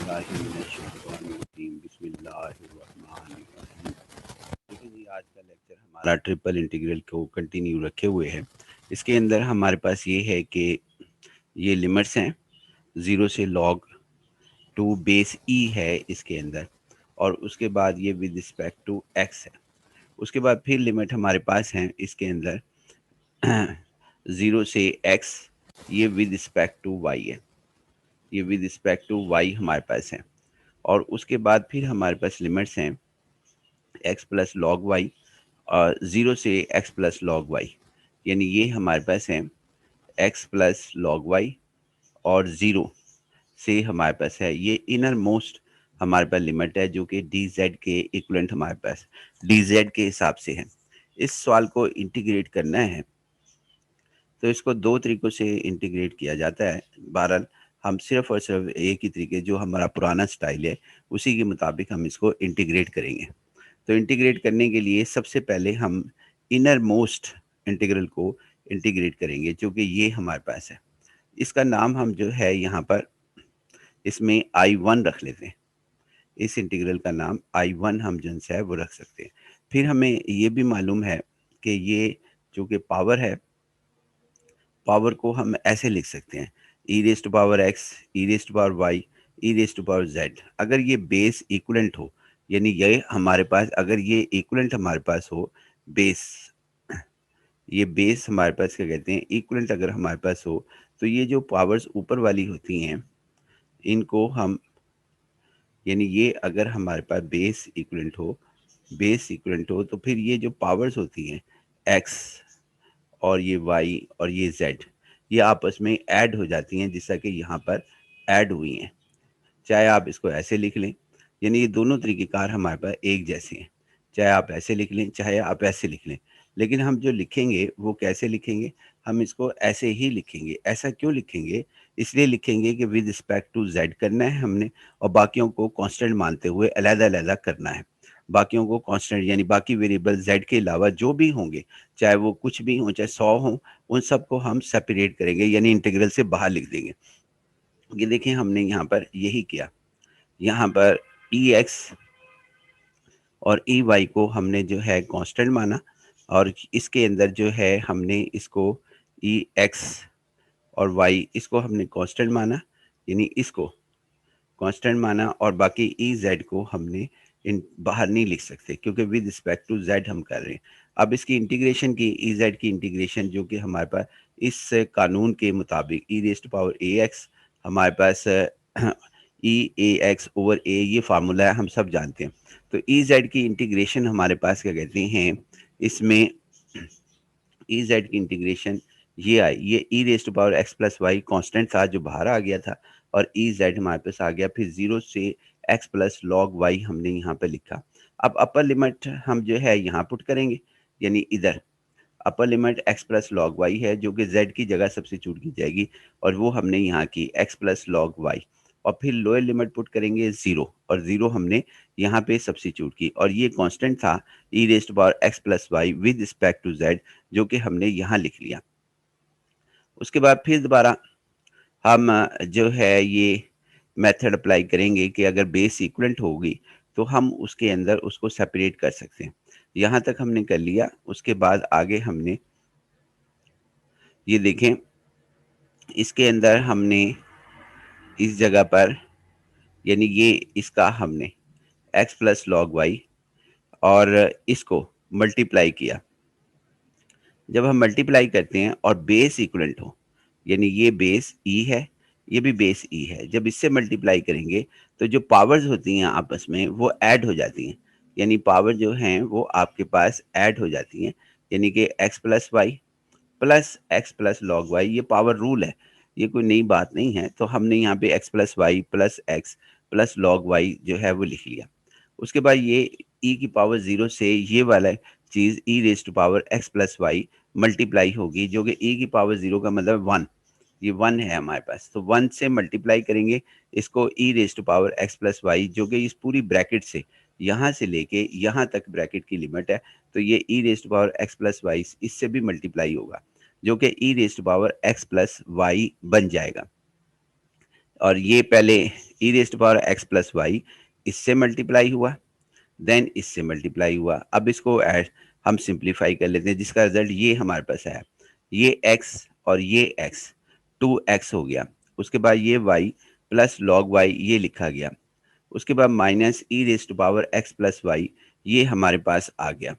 बिस्मिल्लाहिर्रहमानिर्रहीम बिस्मिल्लाहिर्रहमानिर्रहीम। देखिए जी, आज का लेक्चर हमारा ट्रिपल इंटीग्रल को कंटिन्यू रखे हुए है। इसके अंदर हमारे पास ये है कि ये लिमिट्स हैं, ज़ीरो से लॉग टू बेस ई है इसके अंदर, और उसके बाद ये विद रिस्पेक्ट टू एक्स है। उसके बाद फिर लिमिट हमारे पास हैं इसके अंदर ज़ीरो से एक्स, ये विद रिस्पेक्ट टू वाई है, ये विद रिस्पेक्ट टू वाई हमारे पास है। और उसके बाद फिर हमारे पास लिमिट्स हैं एक्स प्लस लॉग वाई और ज़ीरो से एक्स प्लस लॉग वाई, यानी ये हमारे पास हैं एक्स प्लस लॉग वाई और ज़ीरो से हमारे पास है ये इनर मोस्ट हमारे पास लिमिट है, जो कि डी जेड के इक्वलेंट हमारे पास डी जेड के हिसाब से है। इस सवाल को इंटीग्रेट करना है तो इसको दो तरीक़ों से इंटीग्रेट किया जाता है। बहरहाल हम सिर्फ़ और सिर्फ एक ही तरीके, जो हमारा पुराना स्टाइल है उसी के मुताबिक हम इसको इंटीग्रेट करेंगे। तो इंटीग्रेट करने के लिए सबसे पहले हम इनर मोस्ट इंटीग्रल को इंटीग्रेट करेंगे, जो कि ये हमारे पास है। इसका नाम हम जो है यहाँ पर इसमें I1 रख लेते हैं। इस इंटीग्रल का नाम I1 हम जो है वो रख सकते हैं। फिर हमें ये भी मालूम है कि ये जो कि पावर है, पावर को हम ऐसे लिख सकते हैं ई raise to power X, E raise to power Y, E raise to power Z. अगर ये बेस इक्विवेलेंट हो, यानी ये हमारे पास अगर ये इक्विवेलेंट हमारे पास हो, बेस, ये बेस हमारे पास क्या कहते हैं, इक्विवेलेंट अगर हमारे पास हो, तो ये जो पावर्स ऊपर वाली होती हैं इनको हम, यानी ये अगर हमारे पास बेस इक्विवेलेंट हो, बेस इक्विवेलेंट हो, तो फिर ये जो पावर्स होती हैं एक्स और ये वाई और ये जेड, ये आपस में ऐड हो जाती हैं, जैसा कि यहाँ पर ऐड हुई हैं। चाहे आप इसको ऐसे लिख लें, यानी ये दोनों तरीक़ेकार हमारे पास एक जैसे हैं। चाहे आप ऐसे लिख लें, चाहे आप ऐसे लिख लें, लेकिन हम जो लिखेंगे वो कैसे लिखेंगे, हम इसको ऐसे ही लिखेंगे। ऐसा क्यों लिखेंगे? इसलिए लिखेंगे कि विद रिस्पेक्ट टू जेड करना है हमने, और बाकियों को कांस्टेंट मानते हुए अलग-अलग करना है। बाकियों को कांस्टेंट, यानी बाकी वेरिएबल जेड के अलावा जो भी होंगे, चाहे वो कुछ भी हों, चाहे 100 हों, उन सबको हम सेपरेट करेंगे, यानी इंटीग्रल से बाहर लिख देंगे। ये देखें, हमने यहाँ पर यही किया। यहाँ पर ई एक्स और ई वाई को हमने जो है कांस्टेंट माना, और इसके अंदर जो है हमने इसको ई एक्स और वाई इसको हमने कांस्टेंट माना, यानी इसको कांस्टेंट माना, और बाकी ई जेड को हमने इन बाहर नहीं लिख सकते क्योंकि विद रिस्पेक्ट टू जेड हम कर रहे हैं। अब इसकी इंटीग्रेशन की, ई जेड की इंटीग्रेशन, जो कि हमारे पास इस कानून के मुताबिक E raise to power A X, हमारे पास ई ए एक्स ओवर ए, ये फार्मूला है, हम सब जानते हैं। तो ई जेड की इंटीग्रेशन हमारे पास क्या कहते हैं, इसमें ई जेड की इंटीग्रेशन ये आई, ये ई raise to power x plus Y constant था जो बाहर आ गया था, और ई जेड हमारे पास आ गया। फिर ज़ीरो से एक्स प्लस लॉग वाई हमने यहाँ पे लिखा। अब अपर लिमिट हम जो है यहाँ पुट करेंगे, यानी इधर upper limit X plus log Y है, जो कि जेड की जगह सब्स्टिट्यूट की जाएगी, और वो हमने यहाँ की एक्स प्लस लॉग वाई। और फिर लोअर लिमिट पुट करेंगे ज़ीरो, और ज़ीरो हमने यहाँ पे सब्स्टिट्यूट की, और ये कांस्टेंट था E raise to power x plus Y with respect to Z, जो कि हमने यहाँ लिख लिया। उसके बाद फिर दोबारा हम जो है ये मेथड अप्लाई करेंगे कि अगर बेस इक्विवेलेंट होगी तो हम उसके अंदर उसको सेपरेट कर सकते हैं। यहाँ तक हमने कर लिया। उसके बाद आगे हमने ये देखें, इसके अंदर हमने इस जगह पर, यानी ये इसका हमने एक्स प्लस लॉग वाई और इसको मल्टीप्लाई किया। जब हम मल्टीप्लाई करते हैं और बेस इक्विवेलेंट हो, यानी ये बेस ई है, ये भी बेस ई है, जब इससे मल्टीप्लाई करेंगे तो जो पावर्स होती हैं आपस में वो ऐड हो जाती हैं, यानी पावर जो हैं वो आपके पास ऐड हो जाती हैं, यानी कि X plus Y plus X plus log Y, ये पावर रूल है, ये कोई नई बात नहीं है। तो हमने यहाँ पे X plus Y plus X plus log Y जो है वो लिख लिया। उसके बाद ये ई की पावर ज़ीरो से ये वाला चीज़ e raise to power x plus y multiply होगी, जो कि ई की पावर ज़ीरो का मतलब 1, ये 1 है हमारे पास, तो 1 से मल्टीप्लाई करेंगे इसको E raise to power x plus Y, जो कि इस पूरी ब्रैकेट से यहाँ से लेके यहाँ तक ब्रैकेट की लिमिट है। तो ये ई raise to power x plus y इससे भी मल्टीप्लाई होगा, जो कि e raise to power x plus y बन जाएगा। और ये पहले e raised power x plus y इससे मल्टीप्लाई हुआ, देन इससे मल्टीप्लाई हुआ। अब इसको ऐड हम सिंप्लीफाई कर लेते हैं, जिसका रिजल्ट ये हमारे पास आया, ये x और ये x 2x हो गया। उसके बाद ये y प्लस लॉग वाई ये लिखा गया। उसके बाद minus e raised power x plus y ये हमारे पास आ गया।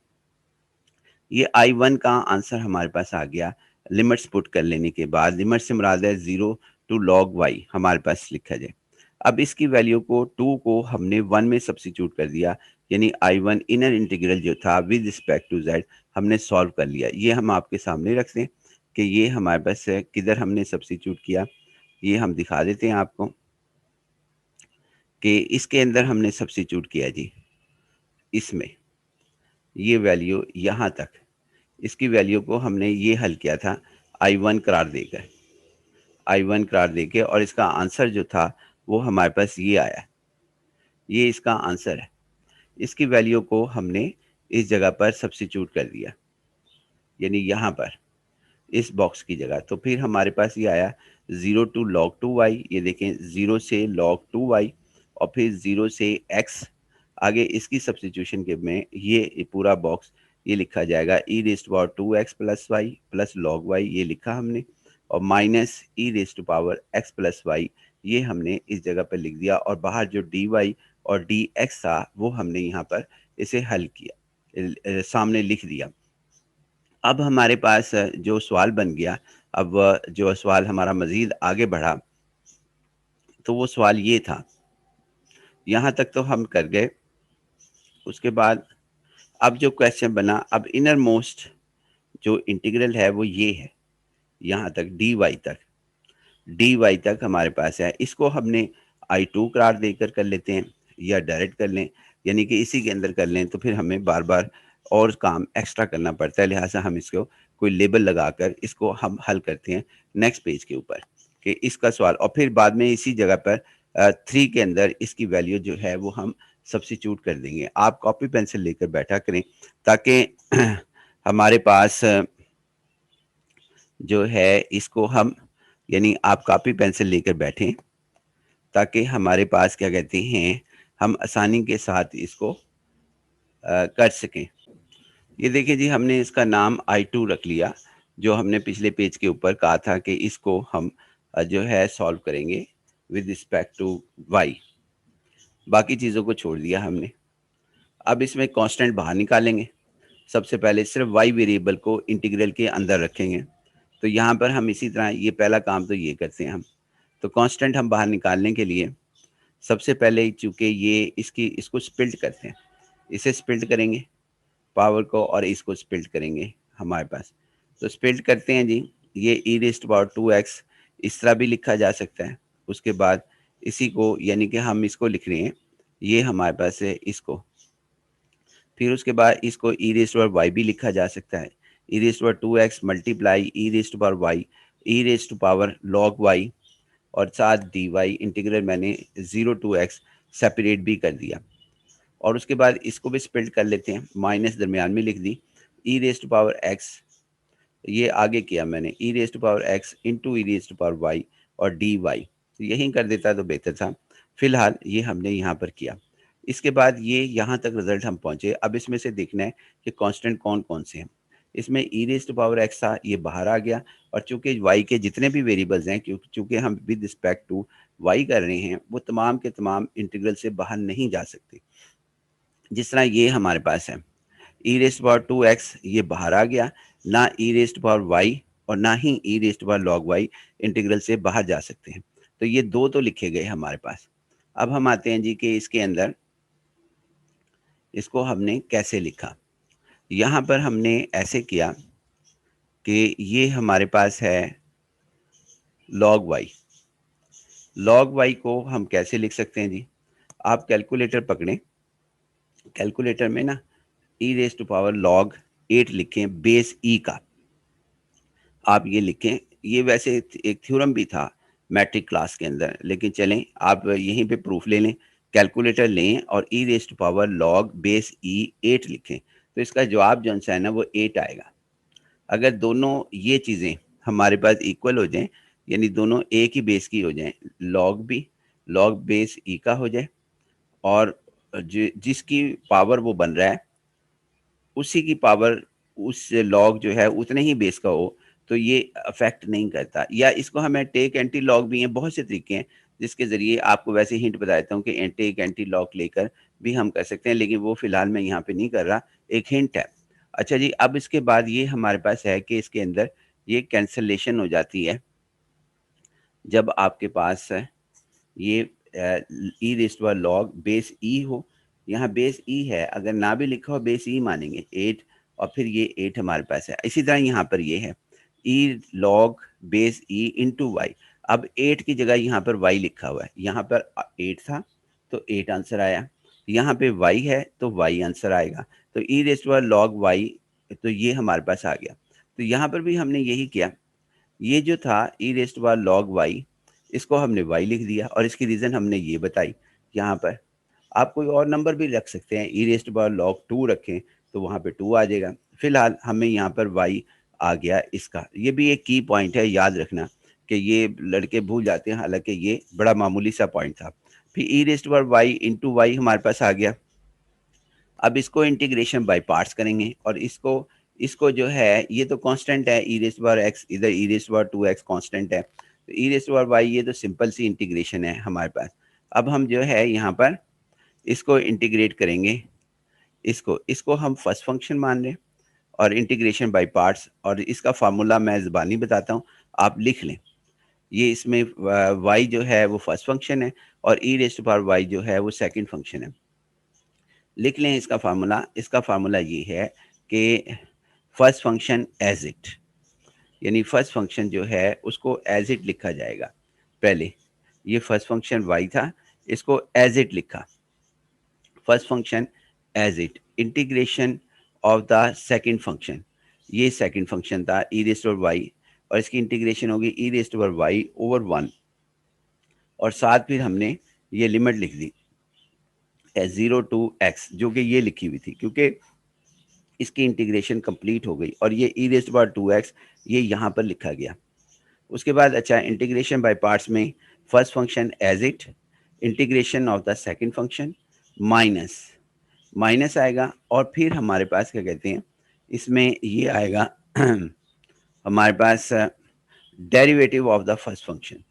ये I1 का आंसर हमारे पास आ गया। लिमिट्स पुट कर लेने के बाद, लिमिट से मुराद है 0 टू लॉग वाई हमारे पास लिखा जाए। अब इसकी वैल्यू को 2 को हमने 1 में सब्स्टिट्यूट कर दिया, यानी I1 इनर इंटीग्रल जो था विद रिस्पेक्ट टू z हमने सॉल्व कर लिया। ये हम आपके सामने रखते हैं कि ये हमारे पास है, किधर हमने सब्स्टिट्यूट किया, ये हम दिखा देते हैं आपको कि इसके अंदर हमने सब्स्टिट्यूट किया जी, इसमें ये वैल्यू यहाँ तक, इसकी वैल्यू को हमने ये हल किया था I1 करार देकर, I1 करार देके, और इसका आंसर जो था वो हमारे पास ये आया, ये इसका आंसर है। इसकी वैल्यू को हमने इस जगह पर सब्स्टिट्यूट कर दिया, यानी यहाँ पर इस बॉक्स की जगह। तो फिर हमारे पास ये आया 0 टू log 2y, ये देखें 0 से log 2y, और फिर 0 से x, आगे इसकी सब्स्टिट्यूशन के में ये पूरा बॉक्स ये लिखा जाएगा e raised power 2x plus Y plus log Y, ये लिखा हमने, और minus e raised power x plus y ये हमने इस जगह पर लिख दिया, और बाहर जो dy और dx था वो हमने यहाँ पर इसे हल किया, सामने लिख दिया। अब हमारे पास जो सवाल बन गया, अब जो सवाल हमारा मज़ीद आगे बढ़ा, तो वो सवाल ये था, यहाँ तक तो हम कर गए। उसके बाद अब जो क्वेश्चन बना, अब इनर मोस्ट जो इंटीग्रल है वो ये है, यहाँ तक dy तक हमारे पास है। इसको हमने I2 करार देकर कर लेते हैं, या डायरेक्ट कर लें, यानी कि इसी के अंदर कर लें, तो फिर हमें बार बार और काम एक्स्ट्रा करना पड़ता है। लिहाजा हम इसको कोई लेबल लगाकर इसको हम हल करते हैं नेक्स्ट पेज के ऊपर कि इसका सवाल, और फिर बाद में इसी जगह पर 3 के अंदर इसकी वैल्यू जो है वो हम सब्स्टिट्यूट कर देंगे। आप कॉपी पेंसिल लेकर बैठा करें ताकि हमारे पास जो है इसको हम, यानी आप कॉपी पेंसिल लेकर बैठें ताकि हमारे पास क्या कहते हैं हम आसानी के साथ इसको कर सकें। ये देखिए जी, हमने इसका नाम I2 रख लिया, जो हमने पिछले पेज के ऊपर कहा था कि इसको हम जो है सॉल्व करेंगे विद रिस्पेक्ट टू y, बाकी चीज़ों को छोड़ दिया हमने। अब इसमें कांस्टेंट बाहर निकालेंगे। सबसे पहले सिर्फ y वेरिएबल को इंटीग्रल के अंदर रखेंगे। तो यहाँ पर हम इसी तरह ये पहला काम तो ये करते हैं हम। तो कांस्टेंट हम बाहर निकालने के लिए सबसे पहले, चूँकि ये इसको स्प्लिट करते हैं, इसे स्प्लिट करेंगे पावर को, और इसको स्प्लिट करेंगे हमारे पास। तो स्प्लिट करते हैं जी, ये ई रेस्ट पावर 2x इस तरह भी लिखा जा सकता है। उसके बाद इसी को, यानी कि हम इसको लिख रहे हैं, ये हमारे पास है इसको, फिर उसके बाद इसको ई रेस्ट पावर वाई भी लिखा जा सकता है, ई raised power 2x multiply e raised power Y, ई रेस्ट पावर लॉग वाई, और साथ dy इंटीग्रल मैंने 0 टू x सेपरेट भी कर दिया। और उसके बाद इसको भी स्प्लिट कर लेते हैं, माइनस दरमियान में लिख दी, ई रेस्ट पावर x, ये आगे किया मैंने ई रेस्ट पावर x इंटू ई रेस्ट पावर वाई और dy, तो यही कर देता तो बेहतर था। फिलहाल ये हमने यहाँ पर किया। इसके बाद ये यहाँ तक रिजल्ट हम पहुँचे। अब इसमें से देखना है कि कांस्टेंट कौन कौन से हैं। इसमें ई रेस्ट पावर x था, ये बाहर आ गया, और चूंकि y के जितने भी वेरिएबल्स हैं, चूंकि हम विद रिस्पेक्ट टू y कर रहे हैं, वो तमाम के तमाम इंटीग्रल से बाहर नहीं जा सकते। जिस तरह ये हमारे पास है ई रेस्ट पावर 2x, ये बाहर आ गया, ना ई रेस्ट पावर वाई और ना ही e raised power log y integral से बाहर जा सकते हैं। तो ये दो तो लिखे गए हमारे पास। अब हम आते हैं जी कि इसके अंदर इसको हमने कैसे लिखा। यहाँ पर हमने ऐसे किया कि ये हमारे पास है लॉग वाई। लॉग वाई को हम कैसे लिख सकते हैं जी, आप कैलकुलेटर पकड़ें, कैलकुलेटर में ना ई रेस टू पावर लॉग 8 लिखें बेस ई का, आप ये लिखें। ये वैसे एक थ्योरम भी था मैट्रिक क्लास के अंदर, लेकिन चलें आप यहीं पे प्रूफ ले लें, कैलकुलेटर लें और e raise to power log base e 8 लिखें, तो इसका जवाब जो है ना वो 8 आएगा। अगर दोनों ये चीज़ें हमारे पास इक्वल हो जाएं, यानी दोनों एक ही बेस की हो जाएं, लॉग भी लॉग बेस ई का हो जाए और जिसकी पावर वो बन रहा है उसी की पावर उस लॉग जो है उतने ही बेस का हो, तो ये अफेक्ट नहीं करता। या इसको हमें टेक एंटी लॉग भी हैं, बहुत से तरीके हैं जिसके ज़रिए आपको वैसे हिंट बता देता हूँ कि टेक एंटी लॉग लेकर भी हम कर सकते हैं, लेकिन वो फ़िलहाल मैं यहाँ पे नहीं कर रहा, एक हिंट है। अच्छा जी, अब इसके बाद ये हमारे पास है कि इसके अंदर ये कैंसलेशन हो जाती है, जब आपके पास ये e raised to log base ई हो, यहाँ बेस ई है, अगर ना भी लिखा हो बेस ई मानेंगे 8 और फिर ये 8 हमारे पास है। इसी तरह यहाँ पर ये है e log base e into y. अब 8 की जगह यहाँ पर वाई लिखा हुआ है, यहाँ पर 8 था तो 8 आंसर आया, यहाँ पे वाई है तो वाई आंसर आएगा। तो ई रेज़्ड टू लॉग वाई, तो ये हमारे पास आ गया। तो यहाँ पर भी हमने यही किया, ये जो था e raised to log Y, इसको हमने वाई लिख दिया और इसकी रीज़न हमने ये बताई यहाँ पर। आप कोई और नंबर भी रख सकते हैं, ई रेज़्ड टू लॉग 2 रखें तो वहाँ पे 2 आ जाएगा। फिलहाल हमें यहाँ पर वाई आ गया इसका। ये भी एक की पॉइंट है, याद रखना कि ये लड़के भूल जाते हैं, हालाँकि ये बड़ा मामूली सा पॉइंट था। फिर e raised to y into y हमारे पास आ गया। अब इसको इंटीग्रेशन बाय पार्ट्स करेंगे और इसको इसको जो है, ये तो कांस्टेंट है ई रेज़्ड पावर एक्स, इधर ई रेज़्ड पावर 2x कांस्टेंट है, तो ई रेज़्ड पावर वाई ये तो सिंपल सी इंटीग्रेशन है हमारे पास। अब हम जो है यहाँ पर इसको इंटीग्रेट करेंगे, इसको इसको हम फर्स्ट फंक्शन मान रहे हैं और इंटीग्रेशन बाय पार्ट्स, और इसका फार्मूला मैं ज़बानी बताता हूँ, आप लिख लें। ये इसमें वाई जो है वो फर्स्ट फंक्शन है और ई रेज़्ड पावर वाई जो है वो सेकंड फंक्शन है। लिख लें इसका फार्मूला ये है कि फर्स्ट फंक्शन एज इट, यानी फर्स्ट फंक्शन जो है उसको एज इट लिखा जाएगा। पहले ये फर्स्ट फंक्शन वाई था, इसको एज इट लिखा, first function as it, integration of the second function, ये सेकंड फंक्शन था ई रेज़्ड टू वाई, और इसकी इंटीग्रेशन होगी e raised to y over 1, और साथ फिर हमने ये लिमिट लिख दी 0 टू एक्स, जो कि ये लिखी हुई थी, क्योंकि इसकी इंटीग्रेशन कंप्लीट हो गई और ये ई रेज़्ड पावर 2x ये यहाँ पर लिखा गया। उसके बाद अच्छा, इंटीग्रेशन बाय पार्ट्स में first function as it, integration of the second function minus, minus आएगा, और फिर हमारे पास क्या कहते हैं, इसमें ये आएगा हमारे पास derivative of the first function,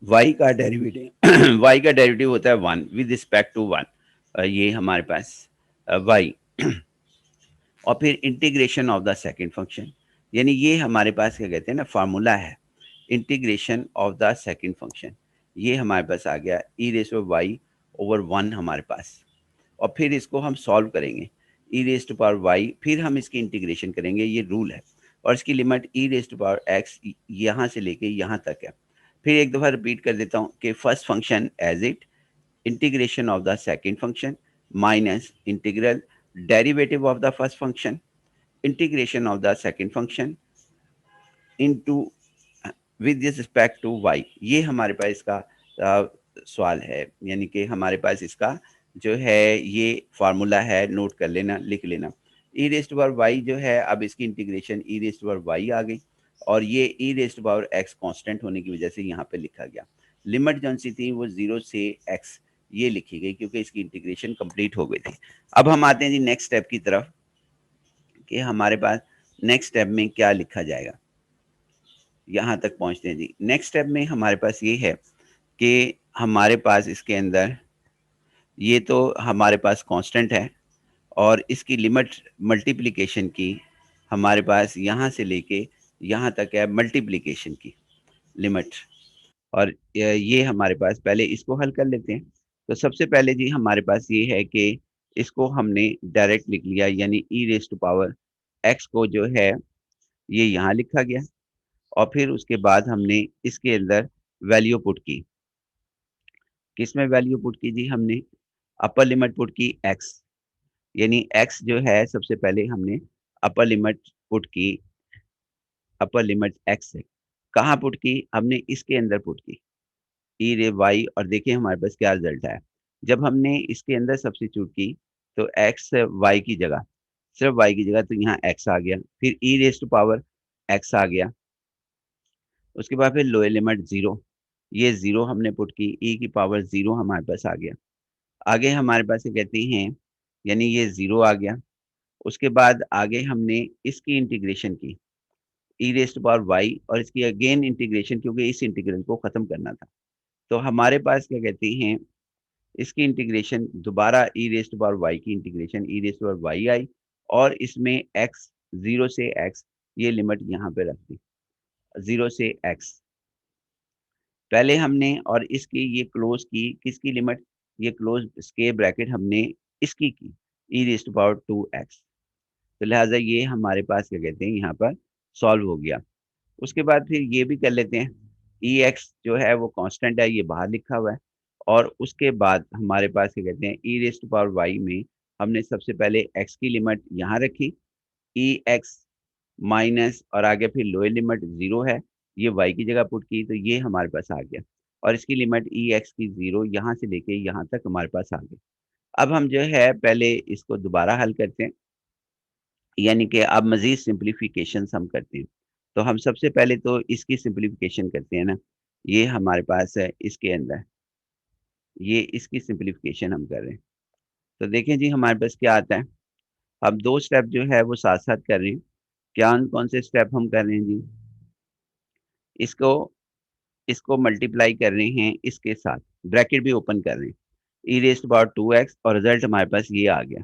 y का डेरिवेटिव y का डेरिवेटिव होता है 1 विद रिस्पेक्ट टू 1, ये हमारे पास y और फिर integration of the second function, यानी ये हमारे पास क्या कहते हैं ना, फार्मूला है integration of the second function, ये हमारे पास आ गया e raise to y over 1 हमारे पास। और फिर इसको हम सॉल्व करेंगे, e raise to power y, फिर हम इसकी इंटीग्रेशन करेंगे, ये रूल है, और इसकी limit e raise to power x यहाँ से लेके यहाँ तक है। फिर एक दफ़ा रिपीट कर देता हूँ कि first function as it, integration of the second function minus integral derivative of the first function, integration of the second function into with respect to y, ये हमारे पास इसका सवाल है, यानी कि हमारे पास इसका जो है ये फार्मूला है, नोट कर लेना, लिख लेना। E raised to power y जो है, अब इसकी integration e raised to power y आ गई, और ये e raised to power x constant होने की वजह से यहाँ पे लिखा गया। लिमिट जौन सी थी वो 0 से एक्स ये लिखी गई, क्योंकि इसकी इंटीग्रेशन कंप्लीट हो गई थी। अब हम आते हैं जी नेक्स्ट स्टेप की तरफ कि हमारे पास नेक्स्ट स्टेप में क्या लिखा जाएगा, यहाँ तक पहुँचते हैं जी। नेक्स्ट स्टेप में हमारे पास ये है कि हमारे पास इसके अंदर ये तो हमारे पास कांस्टेंट है, और इसकी लिमिट मल्टीप्लिकेशन की हमारे पास यहाँ से लेके यहाँ तक है, मल्टीप्लिकेशन की लिमिट, और ये हमारे पास, पहले इसको हल कर लेते हैं। तो सबसे पहले जी हमारे पास ये है कि इसको हमने डायरेक्ट लिख लिया, यानी e raise to power x को जो है ये यहाँ लिखा गया, और फिर उसके बाद हमने इसके अंदर वैल्यू पुट की। किसमें वैल्यू पुट की जी हमने? अपर लिमिट पुट की एक्स, यानी एक्स जो है सबसे पहले हमने अपर लिमिट पुट की, अपर लिमिट एक्स है, कहाँ पुट की? हमने इसके अंदर पुट की ई रे वाई, और देखिए हमारे पास क्या रिजल्ट आया। जब हमने इसके अंदर सब्स्टिट्यूट की तो एक्स वाई की जगह, सिर्फ वाई की जगह, तो यहाँ एक्स आ गया, फिर e raise to power x आ गया, उसके बाद फिर लोअर लिमिट 0, ये 0 हमने पुट की, e की पावर 0 हमारे पास आ गया। आगे हमारे पास ये कहते हैं, यानी ये 0 आ गया। उसके बाद आगे हमने इसकी इंटीग्रेशन की, e raise to power y, और इसकी अगेन इंटीग्रेशन, क्योंकि इस इंटीग्रल को ख़त्म करना था। तो हमारे पास क्या कहते हैं, इसकी इंटीग्रेशन दोबारा e raise to power y की integration e raise to power y आई, और इसमें एक्स 0 से एक्स, ये लिमिट यहाँ पे रख दी, 0 से एक्स। पहले हमने और इसकी ये क्लोज़ की, किसकी लिमिट? ये क्लोज़ स्क्वेयर ब्रैकेट हमने इसकी की, e raise to power 2x। तो लिहाज़ा ये हमारे पास क्या कहते हैं, यहाँ पर सॉल्व हो गया। उसके बाद फिर ये भी कर लेते हैं, एक्स जो है वो कांस्टेंट है, ये बाहर लिखा हुआ है। और उसके बाद हमारे पास क्या कहते हैं, ई रेज़ टू पावर वाई में हमने सबसे पहले एक्स की लिमिट यहाँ रखी, एक्स माइनस, और आगे फिर लोअर लिमिट 0 है, ये वाई की जगह पुट की, तो ये हमारे पास आ गया। और इसकी लिमिट एक्स की 0 यहाँ से लेके यहाँ तक हमारे पास आ गई। अब हम जो है पहले इसको दोबारा हल करते हैं, यानी कि अब मज़ीद सिम्प्लीफिकेशंस हम करते हैं। तो हम सबसे पहले तो इसकी सिम्प्लीफिकेशन करते हैं ना, ये हमारे पास है इसके अंदर, ये इसकी सिम्प्लीफिकेशन हम कर रहे हैं। तो देखें जी हमारे पास क्या आता है, अब 2 स्टेप जो है वो साथ-साथ कर रहे हैं। कौन से स्टेप हम कर रहे हैं जी? इसको इसको मल्टीप्लाई कर रहे हैं इसके साथ, ब्रैकेट भी ओपन कर रहे हैं। ई रेज़ टू पावर 2x, और रिज़ल्ट हमारे पास ये आ गया।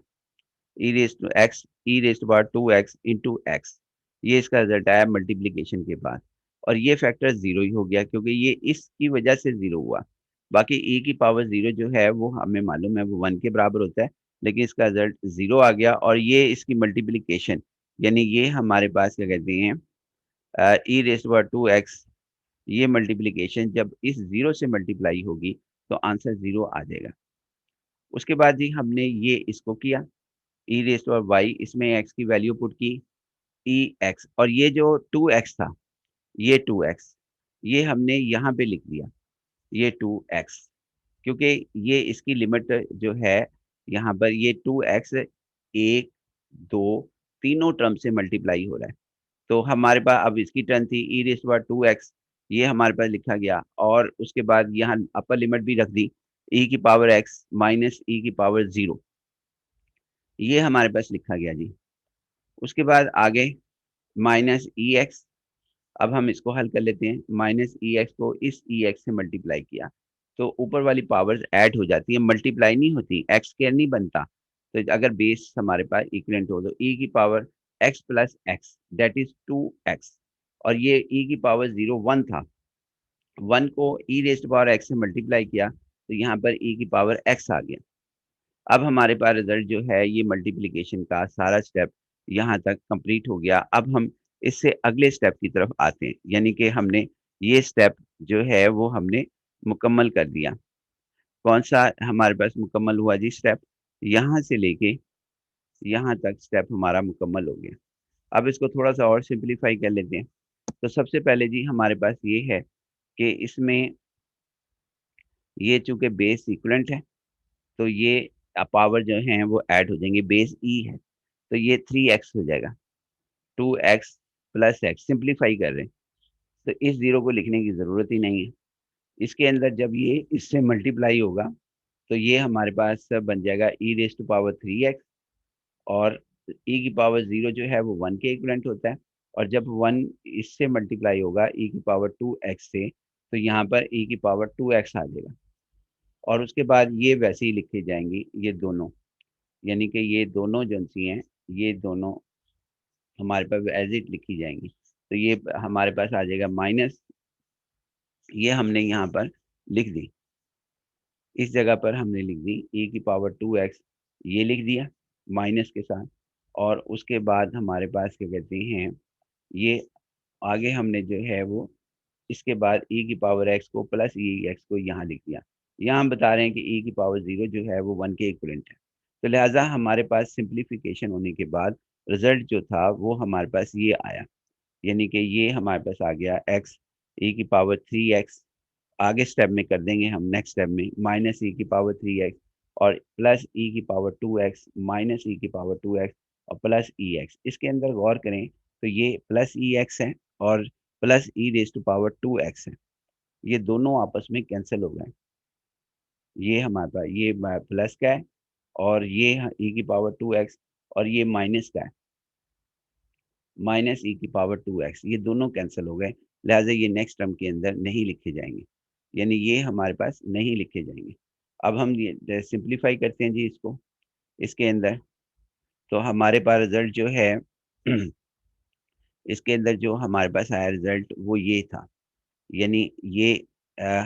E raise to power 2x into x, ये इसका रिज़ल्ट आया मल्टीप्लिकेशन के बाद। और ये फैक्टर 0 ही हो गया, क्योंकि ये इसकी वजह से 0 हुआ। बाकी e की पावर 0 जो है वो हमें मालूम है वो 1 के बराबर होता है, लेकिन इसका रिज़ल्ट 0 आ गया। और ये इसकी मल्टीप्लिकेशन, यानी ये हमारे पास क्या कहते हैं, ई रेज़ टू पावर 2x, ये मल्टीप्लिकेशन जब इस 0 से मल्टीप्लाई होगी तो आंसर 0 आ जाएगा। उसके बाद जी हमने ये इसको किया, e raise to power y, इसमें x की वैल्यू पुट की, एक्स, और ये जो 2x था, ये 2x, ये हमने यहाँ पे लिख दिया, ये 2x, क्योंकि ये इसकी लिमिट जो है, यहाँ पर ये 2x 1, 2 तीनों टर्म से मल्टीप्लाई हो रहा है। तो हमारे पास अब इसकी टर्म थी ई रेज़ टू पावर 2x, ये हमारे पास लिखा गया, और उसके बाद यहाँ अपर लिमिट भी रख दी, e की पावर x माइनस e की पावर 0, ये हमारे पास लिखा गया जी। उसके बाद आगे माइनस एक्स, अब हम इसको हल कर लेते हैं। माइनस एक्स को इस एक्स से मल्टीप्लाई किया, तो ऊपर वाली पावर्स ऐड हो जाती है, मल्टीप्लाई नहीं होती, एक्स स्क्वायर नहीं बनता। तो अगर बेस हमारे पास इक्वलेंट हो, तो ई की power x plus x, that is 2x, और ये ई की पावर 0 1 था, 1 को e raise to power x से मल्टीप्लाई किया, तो यहाँ पर ई की पावर एक्स आ गया। अब हमारे पास रिज़ल्ट जो है, ये मल्टीप्लिकेशन का सारा स्टेप यहाँ तक कंप्लीट हो गया। अब हम इससे अगले स्टेप की तरफ आते हैं, यानी कि हमने ये स्टेप जो है वो हमने मुकम्मल कर दिया। कौन-सा हमारे पास मुकम्मल हुआ जी स्टेप? यहाँ से लेके यहाँ तक स्टेप हमारा मुकम्मल हो गया। अब इसको थोड़ा-सा और सिम्प्लीफाई कर लेते हैं। तो सबसे पहले जी हमारे पास ये है कि इसमें ये चूँकि बेस इक्विवेलेंट है, तो ये पावर जो हैं वो ऐड हो जाएँगे, बेस ई है, तो ये 3x हो जाएगा, 2x प्लस एक्स, सिम्प्लीफाई कर रहे हैं, तो इस 0 को लिखने की ज़रूरत ही नहीं है। इसके अंदर जब ये इससे मल्टीप्लाई होगा, तो ये हमारे पास बन जाएगा ई रेज़ टू पावर 3x, और ई की पावर 0 जो है वो 1 के इक्विवेलेंट होता है, और जब 1 इससे मल्टीप्लाई होगा ई की पावर 2x से, तो यहाँ पर ई की पावर 2x आ जाएगा। और उसके बाद ये वैसे ही लिखे जाएँगी, ये दोनों, यानी कि ये दोनों जो सी हैं, ये दोनों हमारे पास एज़ इट लिखी जाएँगी। तो ये हमारे पास आ जाएगा माइनस, ये हमने यहाँ पर लिख दी। इस जगह पर हमने लिख दी e की पावर 2x, ये लिख दिया माइनस के साथ, और उसके बाद हमारे पास क्या कहते हैं, ये आगे हमने जो है वो इसके बाद e की पावर x को प्लस एक्स को यहाँ लिख दिया। यहाँ हम बता रहे हैं कि e की पावर 0 जो है वो 1 के इक्विवेलेंट है। तो लिहाज़ा हमारे पास सिम्प्लीफिकेशन होने के बाद रिज़ल्ट जो था वो हमारे पास ये आया। यानी कि ये हमारे पास आ गया x e की पावर 3x, आगे स्टेप में कर देंगे हम, नेक्स्ट स्टेप में माइनस ई की पावर 3x, और प्लस ई की पावर 2x माइनस ई की पावर 2x, और प्लस ई एक्स। इसके अंदर गौर करें तो ये प्लस ई एक्स है, और plus e raise to power 2x है। ये दोनों आपस में कैंसिल हो गए। ये हमारे पास ये प्लस का है और ये e की पावर 2x और ये माइनस का है, माइनस e की पावर 2x, ये दोनों कैंसिल हो गए, लिहाज़ा ये नेक्स्ट टर्म के अंदर नहीं लिखे जाएँगे। यानी ये हमारे पास नहीं लिखे जाएँगे। अब हम ये सिंप्लीफाई करते हैं जी इसको, इसके अंदर, तो हमारे पास रिज़ल्ट जो है इसके अंदर जो हमारे पास आया रिज़ल्ट वो ये था। यानी ये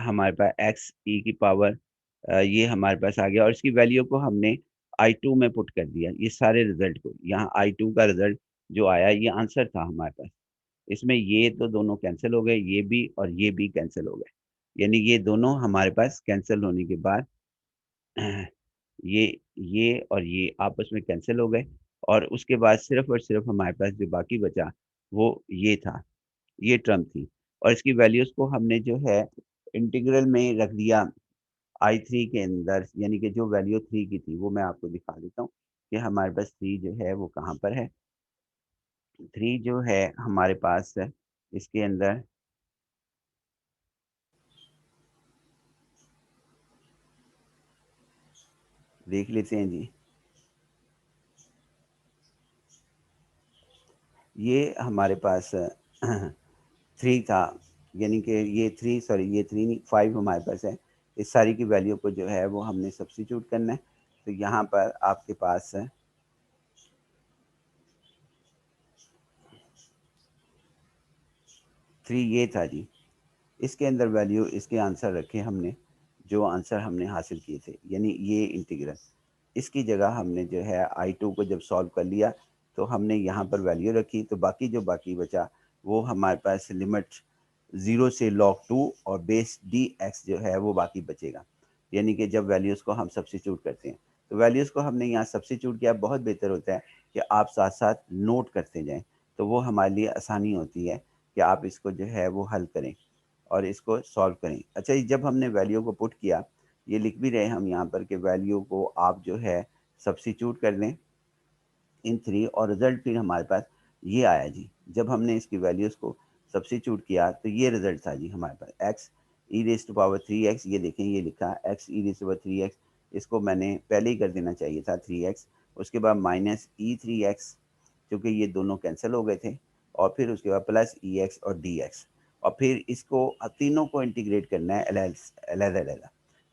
हमारे पास x e की पावर ये हमारे पास आ गया और इसकी वैल्यू को हमने I2 में पुट कर दिया, ये सारे रिज़ल्ट को। यहाँ I2 का रिज़ल्ट जो आया ये आंसर था हमारे पास। इसमें ये तो दोनों कैंसल हो गए, ये भी और ये भी कैंसल हो गए। यानी ये दोनों हमारे पास कैंसल होने के बाद ये ये और ये आपस में कैंसल हो गए और उसके बाद सिर्फ़ और सिर्फ़ हमारे पास जो बाकी बचा वो ये था, ये टर्म थी और इसकी वैल्यूज़ को हमने जो है इंटीग्रल में रख दिया I3 के अंदर, यानी कि जो वैल्यू 3 की थी वो मैं आपको दिखा देता हूँ कि हमारे पास 3 जो है वो कहाँ पर है। 3 जो है हमारे पास है, इसके अंदर देख लेते हैं जी। ये हमारे पास 3 था, यानी कि ये 3 सॉरी ये 3 नहीं 5 हमारे पास है। इस सारी की वैल्यू को जो है वो हमने सब्स्टिट्यूट करना है। तो यहाँ पर आपके पास 3 ये था जी। इसके अंदर वैल्यू इसके आंसर रखे हमने, जो आंसर हमने हासिल किए थे, यानी ये इंटीग्रल। इसकी जगह हमने जो है I2 को जब सॉल्व कर लिया, तो हमने यहाँ पर वैल्यू रखी, तो बाकी जो बाकी बचा, वो हमारे पास लिमिट 0 से log 2 और बेस dx जो है वो बाकी बचेगा। यानी कि जब वैल्यूज़ को हम सब्स्टिट्यूट करते हैं, तो वैल्यूज़ को हमने यहाँ सब्स्टिट्यूट किया, बहुत बेहतर होता है कि आप साथ-साथ नोट करते जाएँ, तो वो हमारे लिए आसानी होती है कि आप इसको जो है वो हल करें और इसको सॉल्व करें। अच्छा, ये जब हमने वैल्यू को पुट किया, ये लिख भी रहे हम यहाँ पर कि वैल्यू को आप जो है सब्स्टिट्यूट कर दें इन 3 और रिज़ल्ट फिर हमारे पास ये आया जी। जब हमने इसकी वैल्यूज़ को सब्स्टिट्यूट किया तो ये रिज़ल्ट था जी हमारे पास x e raise to power 3x, ये देखें ये लिखा है x e raise to power 3x, इसको मैंने पहले ही कर देना चाहिए था 3x। उसके बाद माइनस e3x, क्योंकि ये दोनों कैंसल हो गए थे और फिर उसके बाद प्लस ex और dx और फिर इसको तीनों को इंटीग्रेट करना है अलग-अलग,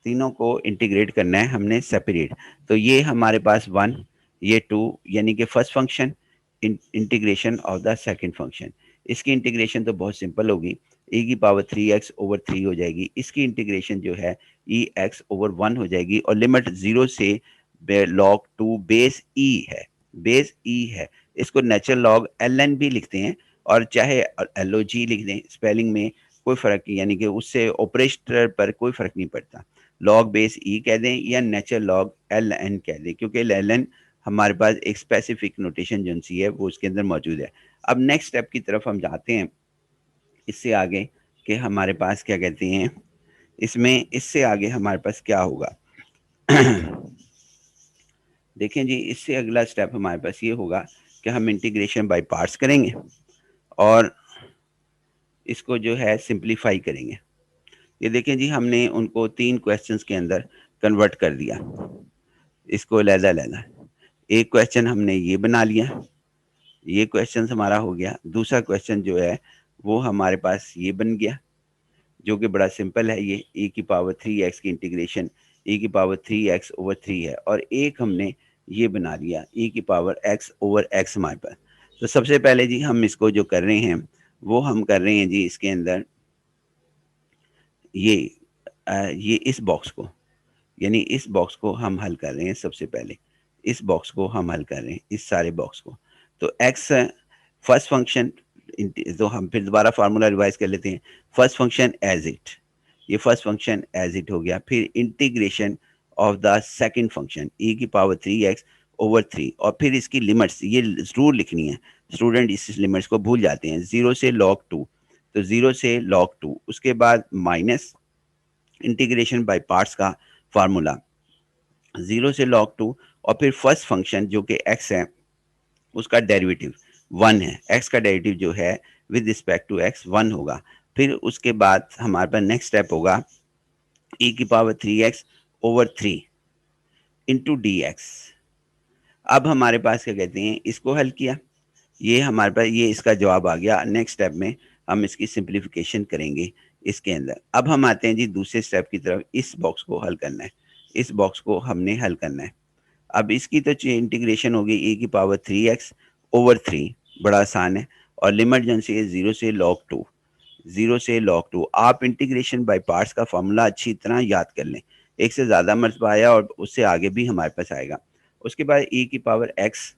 तीनों को इंटीग्रेट करना है हमने सेपरेट। तो ये हमारे पास 1, ये 2, यानी कि first function integration of the second function. इसकी इंटीग्रेशन तो बहुत सिंपल होगी, e की पावर 3x ओवर 3 हो जाएगी। इसकी इंटीग्रेशन जो है ex ओवर 1 हो जाएगी और लिमिट 0 से log 2 बेस e है, बेस e है। इसको नेचुरल लॉग ln भी लिखते हैं और चाहे log लिख दें, स्पेलिंग में कोई फ़र्क नहीं, यानी कि उससे ऑपरेटर पर कोई फ़र्क नहीं पड़ता। लॉग बेस ई कह दें या नेचुरल लॉग ln कह दें, क्योंकि ln हमारे पास एक स्पेसिफिक नोटेशन जो सी है वो उसके अंदर मौजूद है। अब नेक्स्ट स्टेप की तरफ हम जाते हैं, इससे आगे कि हमारे पास क्या कहते हैं, इसमें इससे आगे हमारे पास क्या होगा? देखें जी, इससे अगला स्टेप हमारे पास ये होगा कि हम इंटीग्रेशन बाय पार्ट्स करेंगे और इसको जो है सिंप्लीफाई करेंगे। ये देखें जी, हमने उनको 3 क्वेश्चंस के अंदर कन्वर्ट कर दिया, इसको अलग-अलग। एक क्वेश्चन हमने ये बना लिया, ये क्वेश्चन हमारा हो गया। दूसरा क्वेश्चन जो है वो हमारे पास ये बन गया, जो कि बड़ा सिंपल है, ये e की पावर 3x की इंटीग्रेशन e की पावर 3x ओवर 3 है और एक हमने ये बना लिया e की पावर x ओवर x हमारे पास। तो सबसे पहले जी हम इसको जो कर रहे हैं, वो हम कर रहे हैं जी इसके अंदर ये ये इस बॉक्स को, यानी इस बॉक्स को हम हल कर रहे हैं सबसे पहले। इस बॉक्स को हम हल कर रहे हैं, इस सारे बॉक्स को। तो x फर्स्ट फंक्शन तो हम फिर दोबारा फार्मूला रिवाइज़ कर लेते हैं। फर्स्ट फंक्शन एज़ इट, ये फर्स्ट फंक्शन एज़ इट हो गया। फिर integration of the second function e की पावर 3x ओवर 3 और फिर इसकी लिमिट्स ये ज़रूर लिखनी है। स्टूडेंट इस लिमिट्स को भूल जाते हैं। 0 से log 2, तो 0 से log 2, उसके बाद माइनस इंटीग्रेशन बाय पार्ट्स का फार्मूला 0 से log 2 और फिर फर्स्ट फंक्शन जो कि x है, उसका डेरिवेटिव 1 है। x का डेरिवेटिव जो है विद रिस्पेक्ट टू x 1 होगा फिर उसके बाद हमारे पास नेक्स्ट स्टेप होगा ई की power 3x over 3 into D x. अब हमारे पास क्या कहते हैं, इसको हल किया, ये हमारे पास ये इसका जवाब आ गया। नेक्स्ट स्टेप में हम इसकी सिंप्लीफिकेशन करेंगे इसके अंदर। अब हम आते हैं जी दूसरे स्टेप की तरफ, इस बॉक्स को हल करना है, इस बॉक्स को हमने हल करना है। अब इसकी तो इंटीग्रेशन होगी e की पावर 3x ओवर 3, बड़ा आसान है। और लिमिट जो सी है 0 से log 2, 0 से log 2। आप इंटीग्रेशन बाय पार्ट्स का फॉर्मूला अच्छी तरह याद कर लें, एक से ज़्यादा मरतबा आया और उससे आगे भी हमारे पास आएगा। उसके बाद e की पावर x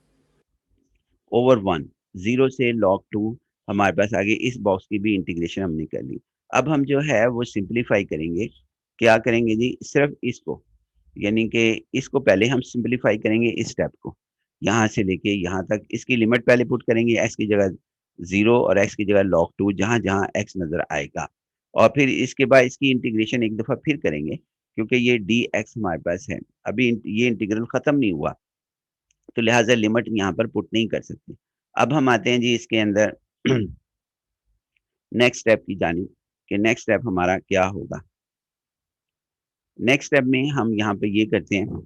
ओवर 1, 0 से log 2 हमारे पास आगे, इस बॉक्स की भी इंटीग्रेशन हमने कर ली। अब हम जो है वो सिंप्लीफाई करेंगे। क्या करेंगे जी, सिर्फ इसको, यानी कि इसको पहले हम सिंप्लीफाई करेंगे इस स्टेप को, यहाँ से लेके यहाँ तक। इसकी लिमिट पहले पुट करेंगे, x की जगह 0 और x की जगह log 2, जहाँ जहाँ x नज़र आएगा। और फिर इसके बाद इसकी इंटीग्रेशन एक दफ़ा फिर करेंगे, क्योंकि ये dx हमारे पास है, अभी ये इंटीग्रल ख़त्म नहीं हुआ, तो लिहाजा लिमिट यहाँ पर पुट नहीं कर सकते। अब हम आते हैं जी इसके अंदर नेक्स्ट स्टेप की जानिब, कि नेक्स्ट स्टेप हमारा क्या होगा। नेक्स्ट स्टेप में हम यहाँ पे ये करते हैं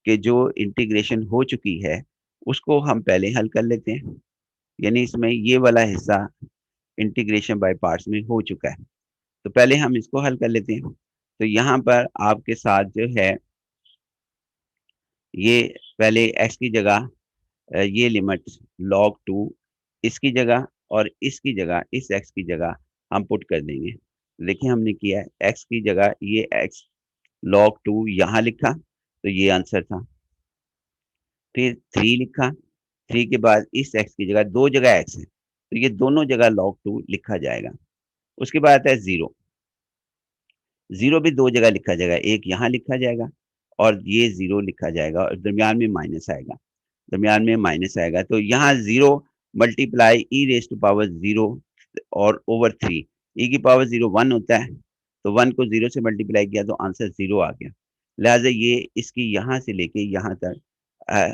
कि जो इंटीग्रेशन हो चुकी है उसको हम पहले हल कर लेते हैं, यानी इसमें ये वाला हिस्सा इंटीग्रेशन बाय पार्ट्स में हो चुका है, तो पहले हम इसको हल कर लेते हैं। तो यहाँ पर आपके साथ जो है ये पहले x की जगह ये लिमिट log 2 इसकी जगह, और इसकी जगह इस x की जगह हम पुट कर देंगे। देखिए हमने किया है, x की जगह ये x log 2 यहाँ लिखा, तो ये आंसर था। फिर 3 लिखा, 3 के बाद इस x की जगह, 2 जगह x है, तो ये दोनों जगह log 2 लिखा जाएगा। उसके बाद आता है 0, 0 भी 2 जगह लिखा जाएगा, एक यहाँ लिखा जाएगा और ये 0 लिखा जाएगा, और दरमियान में माइनस आएगा, दरमियान में माइनस आएगा। तो यहाँ 0 multiply e raise to power 0 और ओवर 3, ई की पावर 0 1 होता है, तो 1 को 0 से मल्टीप्लाई किया तो आंसर 0 आ गया। लिहाज़ा ये इसकी यहाँ से लेके यहाँ तक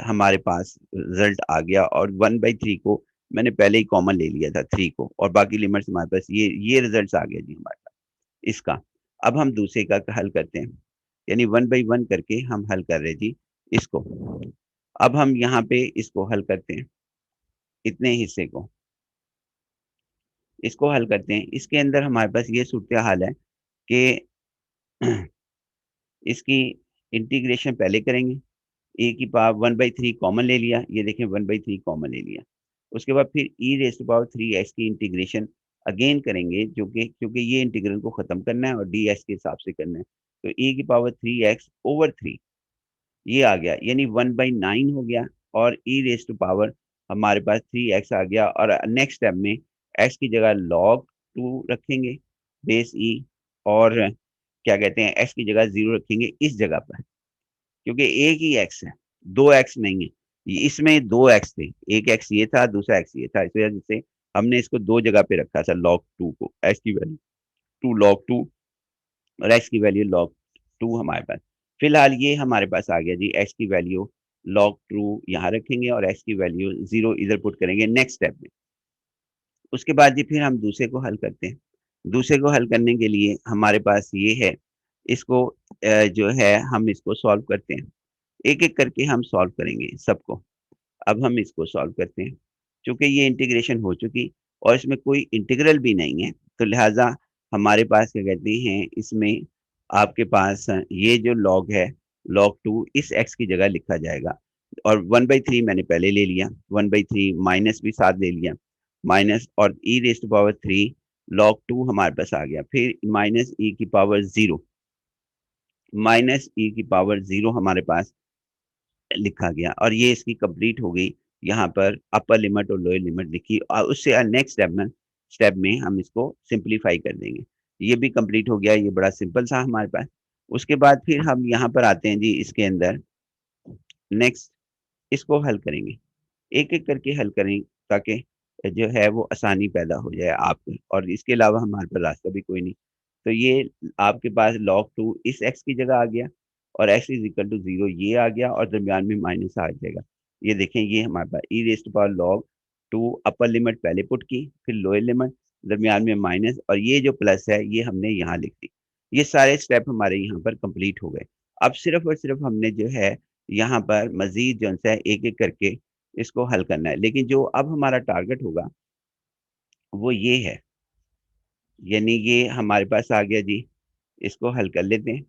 हमारे पास रिज़ल्ट आ गया, और 1/3 को मैंने पहले ही कॉमन ले लिया था 3 को, और बाकी लिमिट्स हमारे पास ये रिज़ल्ट्स आ गया जी हमारे पास इसका। अब हम दूसरे का हल करते हैं, यानी 1/1 करके हम हल कर रहे हैं जी इसको। अब हम यहाँ पे इसको हल करते हैं, इतने हिस्से को, इसको हल करते हैं। इसके अंदर हमारे पास ये सूरत-ए-हाल है कि इसकी इंटीग्रेशन पहले करेंगे, ए की पावर 1/3 कॉमन ले लिया, ये देखें 1/3 कॉमन ले लिया। उसके बाद फिर e raise to power 3x की इंटीग्रेशन अगेन करेंगे, जो कि क्योंकि ये इंटीग्रल को ख़त्म करना है और dx के हिसाब से करना है। तो e की पावर 3x ओवर 3 ये आ गया, यानी 1/9 हो गया, और e रेज़ टू पावर हमारे पास 3x आ गया, और नेक्स्ट स्टेप में x की जगह log 2 रखेंगे बेस e, और क्या कहते हैं x की जगह 0 रखेंगे इस जगह पर, क्योंकि एक ही x है, 2 x नहीं है। इसमें 2 x थे, एक x ये था, दूसरा x ये था, इस वजह से हमने इसको 2 जगह पे रखा था log 2 को, x की वैल्यू 2 log 2 और x की वैल्यू log 2 हमारे पास। फिलहाल ये हमारे पास आ गया जी, x की वैल्यू log 2 यहाँ रखेंगे और x की वैल्यू 0 इधर पुट करेंगे नेक्स्ट स्टेप में। उसके बाद जी फिर हम दूसरे को हल करते हैं। दूसरे को हल करने के लिए हमारे पास ये है, इसको जो है हम इसको सॉल्व करते हैं। एक-एक करके हम सॉल्व करेंगे सबको। अब हम इसको सॉल्व करते हैं। चूँकि ये इंटीग्रेशन हो चुकी और इसमें कोई इंटीग्रल भी नहीं है, तो लिहाज़ा हमारे पास क्या कहते हैं, इसमें आपके पास ये जो लॉग है, log 2 इस x की जगह लिखा जाएगा, और 1/3 मैंने पहले ले लिया, 1/3 माइनस भी साथ ले लिया, माइनस और e raise to power 3 log 2 हमारे पास आ गया। फिर माइनस e की पावर 0, माइनस e की पावर 0 हमारे पास लिखा गया, और ये इसकी कंप्लीट हो गई। यहाँ पर अपर लिमिट और लोअर लिमिट लिखी, और उससे नेक्स्ट स्टेप में हम इसको सिंप्लीफाई कर देंगे। ये भी कंप्लीट हो गया, ये बड़ा सिंपल था हमारे पास। उसके बाद फिर हम यहाँ पर आते हैं जी इसके अंदर, नेक्स्ट इसको हल करेंगे। एक-एक करके हल करें, ताकि जो है वो आसानी पैदा हो जाए आपको, और इसके अलावा हमारे पास रास्ता भी कोई नहीं। तो ये आपके पास log 2 इस x की जगह आ गया, और x इज़ इक्वल टू 0 ये आ गया, और दरमियान में माइनस आ जाएगा। ये देखें, ये हमारे पास e raise to power log 2 upper limit पहले पुट की, फिर लोअर लिमिट, दरमियान में माइनस, और ये जो प्लस है ये हमने यहाँ लिख दी। ये सारे स्टेप हमारे यहाँ पर कंप्लीट हो गए। अब सिर्फ़ और सिर्फ़ हमने जो है यहाँ पर मज़ीद जो-सा है एक-एक करके इसको हल करना है। लेकिन जो अब हमारा टारगेट होगा वो ये है, यानी ये हमारे पास आ गया जी, इसको हल कर लेते हैं।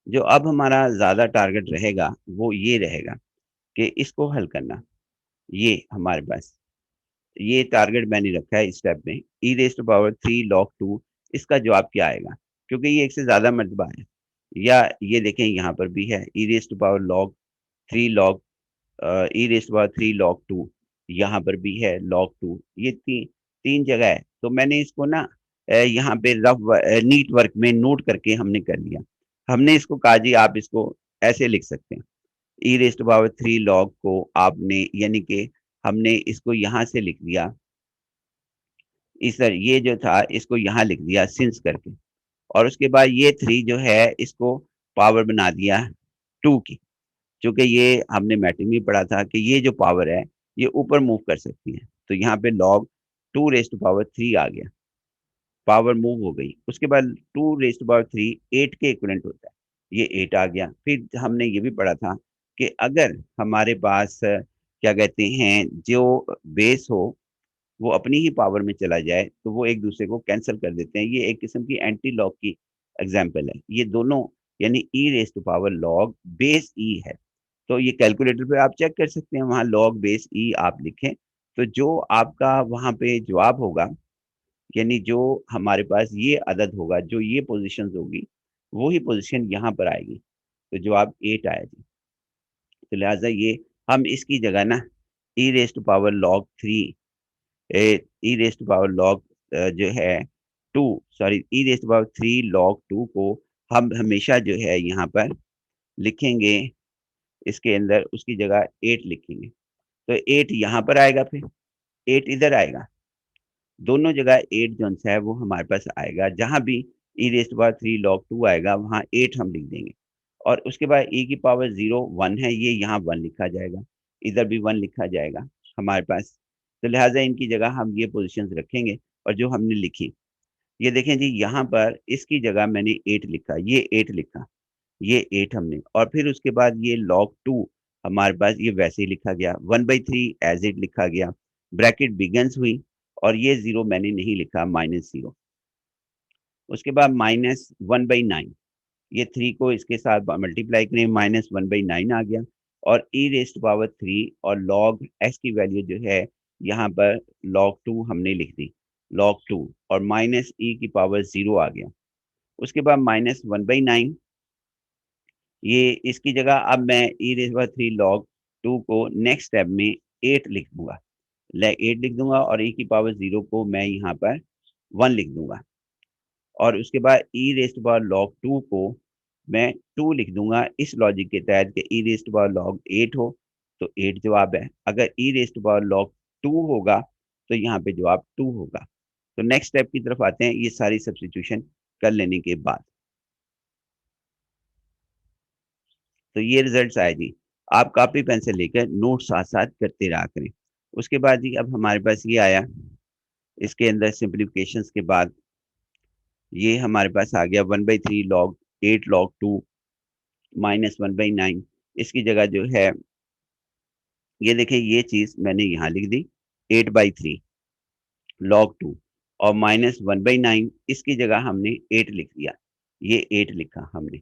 जो अब हमारा ज़्यादा टारगेट रहेगा वो ये रहेगा कि इसको हल करना। ये हमारे पास ये टारगेट मैंने रखा है इस स्टेप में, e raise to power 3 log 2, इसका जवाब क्या आएगा? क्योंकि ये एक से ज़्यादा मर्तबा है। या ये देखें यहाँ पर भी है e raise to power log 3 log e raise to power 3 log 2, यहाँ पर भी है log 2, ये 3 जगह है। तो मैंने इसको ना यहाँ पे नीट वर्क में नोट करके हमने कर लिया। हमने इसको कहा जी आप इसको ऐसे लिख सकते हैं। ई रेज़ टू पावर 3 log को आपने, यानी कि हमने इसको यहाँ से लिख दिया, इस तरह ये जो था इसको यहाँ लिख दिया सिंस करके, और उसके बाद ये 3 जो है इसको पावर बना दिया 2 की। चूँकि ये हमने मैट्रिक में पढ़ा था कि ये जो पावर है, ये ऊपर मूव कर सकती है। तो यहाँ पे log 2 रेज़ टू पावर 3 आ गया, पावर मूव हो गई। उसके बाद 2 रेज़ टू पावर 3 8 के इक्विवेलेंट होता है, ये 8 आ गया। फिर हमने ये भी पढ़ा था कि अगर हमारे पास क्या कहते हैं, जो बेस हो वो अपनी ही पावर में चला जाए, तो वो एक-दूसरे को कैंसल कर देते हैं। ये एक किस्म की एंटी लॉग की एग्ज़ाम्पल है। ये दोनों, यानी e raise to power log base e है। तो ये कैलकुलेटर पे आप चेक कर सकते हैं, वहाँ लॉग बेस ई आप लिखें, तो जो आपका वहाँ पे जवाब होगा, यानी जो हमारे पास ये अदद होगा, जो ये पोज़ीशंस होगी, वो ही पोज़ीशन यहाँ पर आएगी। तो जवाब 8 आया जी। तो लिहाज़ा ये हम इसकी जगह ना e raise to power log 3 a e raise to power log जो है 2, sorry, e raise to power 3 log 2 को हम हमेशा जो है यहाँ पर लिखेंगे, इसके अंदर उसकी जगह 8 लिखेंगे। तो 8 यहाँ पर आएगा, फिर 8 इधर आएगा। दोनों जगह 8 जो है वो हमारे पास आएगा। जहाँ भी e raise to power 3 log 2 आएगा वहाँ 8 हम लिख देंगे। और उसके बाद e की पावर 0 1 है, ये यहाँ 1 लिखा जाएगा। इधर भी 1 लिखा जाएगा हमारे पास। तो लिहाज़ा इनकी जगह हम ये पोज़ीशंस रखेंगे, और जो हमने लिखी, ये देखें जी यहाँ पर इसकी जगह मैंने 8 लिखा, ये 8 लिखा, ये 8 हमने, और फिर उसके बाद ये log 2 हमारे पास ये वैसे ही लिखा गया, 1/3 एज़ इट लिखा गया, ब्रैकेट बिगिन्स हुई, और ये 0 मैंने नहीं लिखा, -0। उसके बाद -1/9, ये 3 को इसके साथ मल्टीप्लाई करें, -1/9 आ गया, और ई रेज़ टू पावर 3 और log x की वैल्यू जो है यहाँ पर log 2 हमने लिख दी, log 2, और माइनस ई की पावर 0 आ गया। उसके बाद -1/9, ये इसकी जगह अब मैं ई रेज़ पावर 3 log 2 को नेक्स्ट स्टेप में 8 लिख दूँगा। 8 लिख दूँगा, और ई की पावर 0 को मैं यहाँ पर 1 लिख दूँगा। और उसके बाद e raise to power log 2 को मैं 2 लिख दूँगा, इस लॉजिक के तहत कि e raise to power log 8 हो, तो 8 जवाब है। अगर e raise to power log 2 होगा, तो यहाँ पे जवाब 2 होगा। तो नेक्स्ट स्टेप की तरफ आते हैं, ये सारी सब्स्टिट्यूशन कर लेने के बाद। तो ये रिज़ल्ट्स आए जी। आप कॉपी पेन से लेकर नोट साथ-साथ करते रहा करें। उसके बाद जी अब हमारे पास ये आया, इसके अंदर सिम्प्लिफिकेशंस के बाद ये हमारे पास आ गया 1/3 log 8 log 2 -1/9, इसकी जगह जो है, ये देखिए ये चीज़ मैंने यहाँ लिख दी 8/3 log 2, और -1/9 इसकी जगह हमने 8 लिख दिया। ये 8 लिखा हमने,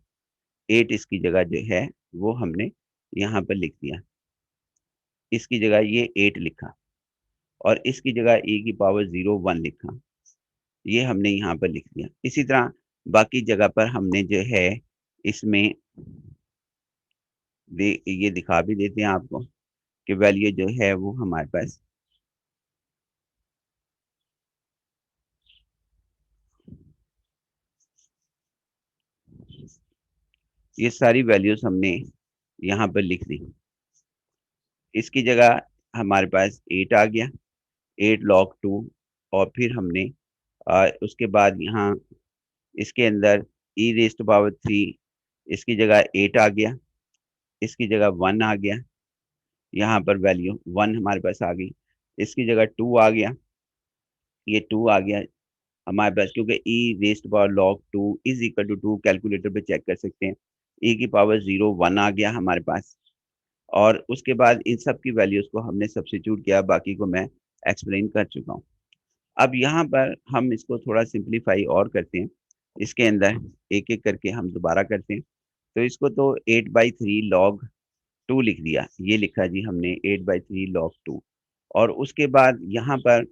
8 इसकी जगह जो है वो हमने यहाँ पर लिख दिया। इसकी जगह ये 8 लिखा, और इसकी जगह e की पावर 0 1 लिखा। ये हमने यहाँ पर लिख दिया। इसी तरह बाकी जगह पर हमने जो है इसमें ये दिखा भी देते हैं आपको कि वैल्यू जो है वो हमारे पास, ये सारी वैल्यूज़ हमने यहाँ पर लिख दी। इसकी जगह हमारे पास 8 आ गया, 8 log 2, और फिर हमने उसके बाद यहाँ इसके अंदर ई रेज़ टू पावर 3, इसकी जगह 8 आ गया, इसकी जगह 1 आ गया, यहाँ पर वैल्यू 1 हमारे पास आ गई। इसकी जगह 2 आ गया, ये 2 आ गया हमारे पास, क्योंकि e raised power log 2 is equal to 2 calculator पे चेक कर सकते हैं। ई की पावर 0 1 आ गया हमारे पास, और उसके बाद इन सब की वैल्यूज़ को हमने सब्स्टिट्यूट किया, बाकी को मैं एक्सप्लेन कर चुका हूँ। अब यहाँ पर हम इसको थोड़ा सिम्प्लीफाई और करते हैं। इसके अंदर एक-एक करके हम दोबारा करते हैं। तो इसको तो 8/3 लॉग 2 लिख दिया। ये लिखा जी हमने 8/3 लॉग 2, और उसके बाद यहाँ पर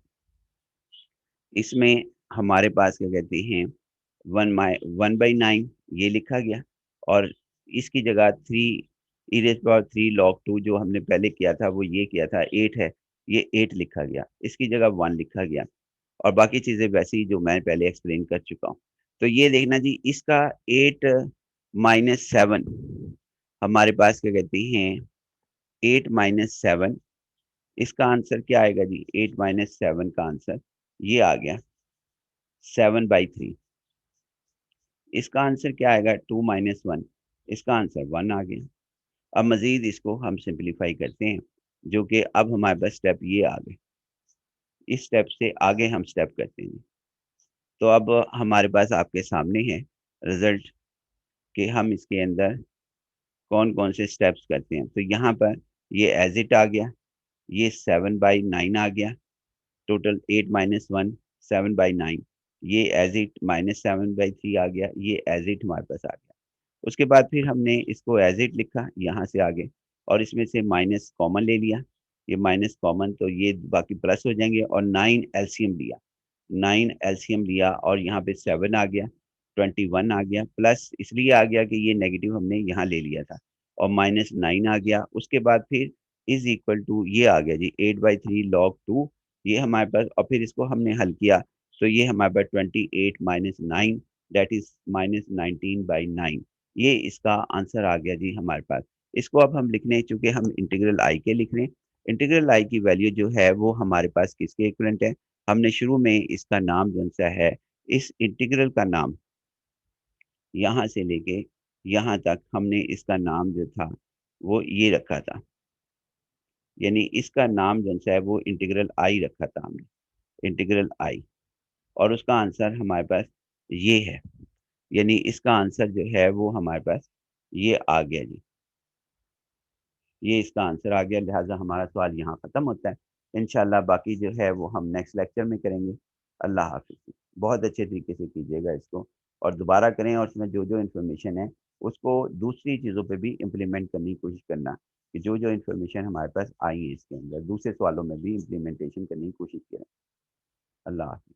इसमें हमारे पास क्या कहते हैं 1/9 ये लिखा गया, और इसकी जगह 3 ई रेज़ पावर 3 लॉग 2 जो हमने पहले किया था वो ये किया था 8 है, ये 8 लिखा गया। इसकी जगह 1 लिखा गया, और बाकी चीज़ें वैसे ही जो मैं पहले एक्सप्लेन कर चुका हूँ। तो ये देखना जी, इसका 8 माइनस 7 हमारे पास क्या कहते हैं 8 माइनस 7, इसका आंसर क्या आएगा जी? 8 माइनस 7 का आंसर ये आ गया 7/3। इसका आंसर क्या आएगा? 2 माइनस 1, इसका आंसर 1 आ गया। अब मज़ीद इसको हम सिम्प्लीफाई करते हैं, जो कि अब हमारे पास स्टेप ये आ गए। इस स्टेप से आगे हम स्टेप करते हैं। तो अब हमारे पास आपके सामने है रिज़ल्ट, कि हम इसके अंदर कौन-कौन से स्टेप्स करते हैं। तो यहाँ पर ये एज़ इट आ गया, ये 7/9 आ गया, टोटल 8 माइनस 1 7/9, ये एज़ इट माइनस 7/3 आ गया, ये एज़ इट हमारे पास आ गया। उसके बाद फिर हमने इसको एज़ इट लिखा यहाँ से आगे, और इसमें से माइनस कॉमन ले लिया, ये माइनस कॉमन तो ये बाकी प्लस हो जाएँगे, और 9 एलसीएम लिया, 9 एलसीएम लिया, और यहाँ पे 7 आ गया, 21 आ गया, प्लस इसलिए आ गया कि ये नेगेटिव हमने यहाँ ले लिया था, और माइनस 9 आ गया। उसके बाद फिर इज़ इक्वल टू ये आ गया जी 8/3 लॉग 2, ये हमारे पास, और फिर इसको हमने हल किया, तो ये हमारे पास 28 माइनस 9 दैट इज़ माइनस 19/9, ये इसका आंसर आ गया जी हमारे पास। इसको अब हम लिखने, चूँकि हम इंटीग्रल आई के लिख रहे हैं, इंटीग्रल आई की वैल्यू जो है वो हमारे पास किसके इक्विवेलेंट है? हमने शुरू में इसका नाम जौन-सा है, इस इंटीग्रल का नाम यहाँ से लेके यहाँ तक हमने इसका नाम जो था, वो ये रखा था। यानी इसका नाम जौन-सा है वो इंटीग्रल आई रखा था हमने, इंटीग्रल आई, और उसका आंसर हमारे पास ये है। यानी इसका आंसर जो है वो हमारे पास ये आ गया जी। ये इसका आंसर आ गया, लिहाज़ा हमारा सवाल यहाँ ख़त्म होता है। इंशाअल्लाह बाकी जो है वो हम नेक्स्ट लेक्चर में करेंगे। अल्लाह हाफ़िज़। बहुत अच्छे तरीके से कीजिएगा इसको, और दोबारा करें, और उसमें जो-जो इन्फॉर्मेशन है उसको दूसरी चीज़ों पे भी इम्प्लीमेंट करने की कोशिश करना, कि जो-जो इन्फॉर्मेशन हमारे पास आई है इसके अंदर, दूसरे सवालों में भी इम्प्लीमेंटेशन करने की कोशिश करें। अल्लाह हाफ़िज़।